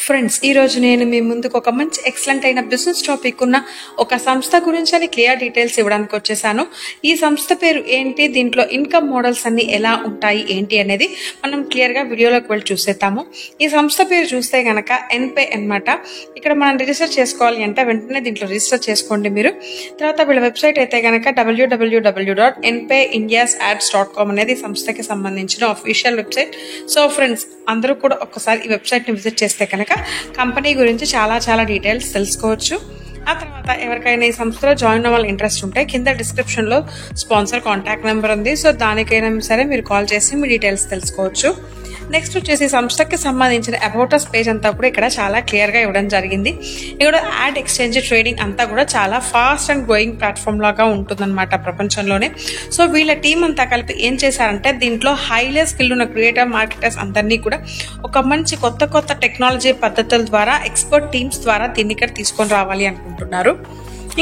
Friends, ఈ రోజు నేను మీ ముందుకు ఒక మంచి ఎక్సలెంట్ అయిన బిజినెస్ టాపిక్ ఉన్న ఒక సంస్థ గురించి అని క్లియర్ డీటెయిల్స్ ఇవ్వడానికి వచ్చేసాను. ఈ సంస్థ పేరు ఏంటి, దీంట్లో ఇన్కమ్ మోడల్స్ అన్ని ఎలా ఉంటాయి ఏంటి అనేది మనం క్లియర్ గా వీడియోలోకి వెళ్ళి చూసేద్దాము. ఈ సంస్థ పేరు చూస్తే గనక ఎన్పే అన్నమాట. ఇక్కడ మనం రిజిస్టర్ చేసుకోవాలి అంటే వెంటనే దీంట్లో రిజిస్టర్ చేసుకోండి మీరు. తర్వాత వీళ్ళ వెబ్సైట్ అయితే గనక www.npayindiasads.com అనేది సంస్థకి సంబంధించిన అఫీషియల్ వెబ్సైట్. సో ఫ్రెండ్స్, అందరూ కూడా ఒక్కసారి ఈ వెబ్సైట్ ని విజిట్ చేస్తే కనుక కంపెనీ గురించి చాలా డీటెయిల్స్ తెలుసుకోవచ్చు. ఆ తర్వాత ఎవరికైనా ఈ సంస్థలో జాయిన్ అవ్వాలి ఇంట్రెస్ట్ ఉంటే కింద డిస్క్రిప్షన్ లో స్పాన్సర్ కాంటాక్ట్ నెంబర్ ఉంది. సో దానికైనా సరే మీరు కాల్ చేసి మీ డీటెయిల్స్ తెలుసుకోవచ్చు. నెక్స్ట్ వచ్చేసి సంస్థకి సంబంధించిన అబౌట్ అస్ పేజ్ అంతా కూడా ఇక్కడ చాలా క్లియర్ గా ఇవ్వడం జరిగింది. ఇక్కడ యాడ్ ఎక్స్చేంజ్ ట్రేడింగ్ అంతా కూడా చాలా ఫాస్ట్ అండ్ గ్రోయింగ్ ప్లాట్ఫామ్ లాగా ఉంటుందన్నమాట ప్రపంచంలోనే. సో వీళ్ళ టీం అంతా కలిపి ఏం చేశారంటే దీంట్లో హైలీ స్కిల్ ఉన్న క్రియేటర్ మార్కెటర్స్ అందరినీ కూడా ఒక మంచి కొత్త టెక్నాలజీ పద్ధతుల ద్వారా ఎక్స్పర్ట్ టీమ్స్ ద్వారా దీన్ని ఇక్కడ తీసుకొని రావాలి అనుకుంటున్నారు.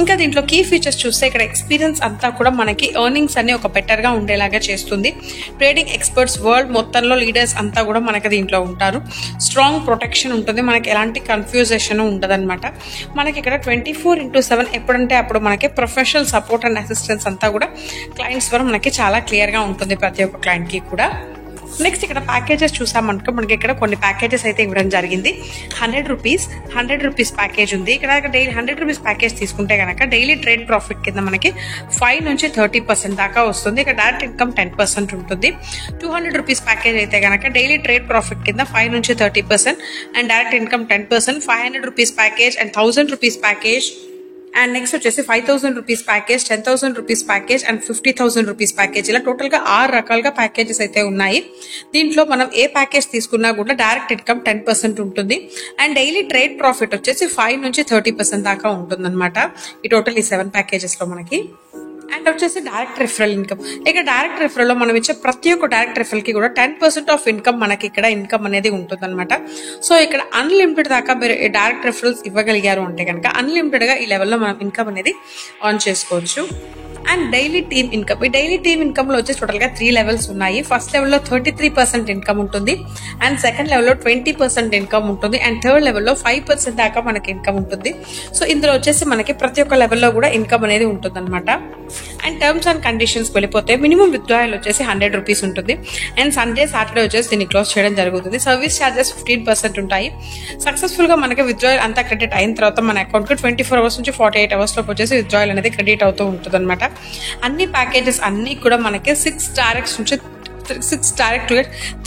ఇంకా దీంట్లో కీ ఫీచర్స్ చూస్తే ఇక్కడ ఎక్స్పీరియన్స్ అంతా కూడా మనకి ఎర్నింగ్స్ అన్ని ఒక బెటర్ గా ఉండేలాగా చేస్తుంది. ట్రేడింగ్ ఎక్స్పర్ట్స్ వరల్డ్ మొత్తంలో లీడర్స్ అంతా కూడా మనకి దీంట్లో ఉంటారు. స్ట్రాంగ్ ప్రొటెక్షన్ ఉంటుంది, మనకి ఎలాంటి కన్ఫ్యూజేషన్ ఉండదన్నమాట. మనకి ఇక్కడ 24/7 ఎప్పుడంటే అప్పుడు మనకి ప్రొఫెషనల్ సపోర్ట్ అండ్ అసిస్టెన్స్ అంతా కూడా క్లయింట్స్ ద్వారా మనకి చాలా క్లియర్ గా ఉంటుంది ప్రతి ఒక్క క్లయింట్ కి కూడా. నెక్స్ట్ ఇక్కడ ప్యాకేజెస్ చూసామనుకో మనకి ఇక్కడ కొన్ని ప్యాకేజెస్ అయితే ఇవ్వడం జరిగింది. 100 రూపీస్ ప్యాకేజ్ ఉంది. ఇక్కడ డైలీ 100 రూపీస్ ప్యాకేజ్ తీసుకుంటే కనుక డైలీ ట్రేడ్ ప్రాఫిట్ కింద మనకి 5 నుంచి 30% దాకా వస్తుంది. ఇక్కడ డైరెక్ట్ ఇన్కమ్ 10% ఉంటుంది. 200 రూపీస్ ప్యాకేజ్ అయితే కనుక డైలీ ట్రేడ్ ప్రాఫిట్ కింద 5 నుంచి 30% and direct income 10%. 500 rupees package and 1000 rupees package and next వచ్చేసి 5000 rupees package, 10,000 rupees package and 50,000 rupees package. ఇలా టోటల్ గా 6 రకాలుగా ప్యాకేజెస్ అయితే ఉన్నాయి. దీంట్లో మనం ఏ ప్యాకేజ్ తీసుకున్నా కూడా డైరెక్ట్ ఇన్కమ్ 10% ఉంటుంది అండ్ డైలీ ట్రేడ్ ప్రాఫిట్ వచ్చేసి 5 నుంచి 30% దాకా ఉంటుంది అనమాట. ఈ టోటల్ ఈ 7 ప్యాకేజెస్ లో మనకి. అండ్ వచ్చేసి డైరెక్ట్ రిఫరల్ ఇన్కమ్. ఇక డైరెక్ట్ రిఫరల్ లో మనం ఇచ్చే ప్రతి ఒక్క డైరెక్ట్ రిఫరల్ కి కూడా 10% ఆఫ్ ఇన్కమ్ మనకి ఇక్కడ ఇన్కమ్ అనేది ఉంటుంది అనమాట. సో ఇక్కడ అన్లిమిటెడ్ దాకా మీరు డైరెక్ట్ రిఫరల్స్ ఇవ్వగలిగారు అంటే కనుక అన్లిమిటెడ్ గా ఈ లెవెల్లో మనం ఇన్కమ్ అనేది ఆన్ చేసుకోవచ్చు. And daily team income. ఈ డైలీ టీమ్ ఇన్కమ్ లో వచ్చేసి టోటల్ గా 3 లెవెల్స్ ఉన్నాయి. ఫస్ట్ లెవెల్ లో 33% ఇన్కమ్ ఉంటుంది అండ్ సెకండ్ లెవెల్ లో 20% ఇన్కమ్ ఉంటుంది అండ్ థర్డ్ లెవెల్ లో 5% దాకా మనకి ఇన్కమ్ ఉంటుంది. సో ఇందులో వచ్చేసి మనకి ప్రతి ఒక్క లెవెల్లో కూడా ఇన్కమ్ అనేది ఉంటుంది అనమాట. అండ్ టర్మ్స్ అండ్ కండిషన్స్ వెళ్ళిపోతే మినిమం విత్డ్రాయల్ వచ్చేసి 100 రూపీస్ ఉంటుంది అండ్ సండే సాటర్డే వచ్చేసి దీన్ని క్లోజ్ చేయడం జరుగుతుంది. సర్వీస్ ఛార్జెస్ 15% ఉంటాయి. సక్సెస్ఫుల్ గా మనకి విత్డ్రాయల్ అంతా క్రెడిట్ అయిన తర్వాత మన అకౌంట్ కి 24 అవర్స్ నుంచి 48 అవర్స్ లోపు వచ్చేసి విత్డ్రాయల్ అనేది క్రెడిట్ అవుతూ ఉంటుంది అనమాట. అన్ని ప్యాకేజెస్ అన్ని కూడా మనకి 6 డైరెక్ట్స్ నుంచి 6 డైరెక్ట్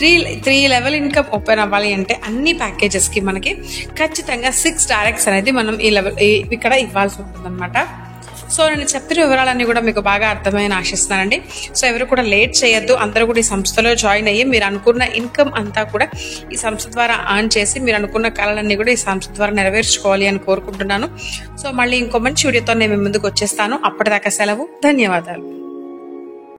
3 లెవెల్ ఇన్కమ్ ఓపెన్ అవ్వాలి అంటే అన్ని ప్యాకేజెస్ కి మనకి ఖచ్చితంగా 6 డైరెక్ట్స్ అనేది మనం ఈ లెవెల్ ఇక్కడ ఇవ్వాల్సి ఉంటుంది అనమాట. సో నేను చెప్పిన వివరాలన్నీ కూడా మీకు బాగా అర్థమని ఆశిస్తున్నానండి. సో ఎవరు కూడా లేట్ చేయొద్దు, అందరూ కూడా ఈ సంస్థలో జాయిన్ అయ్యి మీరు అనుకున్న ఇన్కమ్ అంతా కూడా ఈ సంస్థ ద్వారా ఆన్ చేసి మీరు అనుకున్న కళలన్నీ కూడా ఈ సంస్థ ద్వారా నెరవేర్చుకోవాలి అని కోరుకుంటున్నాను. సో మళ్ళీ ఇంకో మంచి వీడియోతో నేను ముందుకు వచ్చేస్తాను. అప్పటిదాకా సెలవు. ధన్యవాదాలు.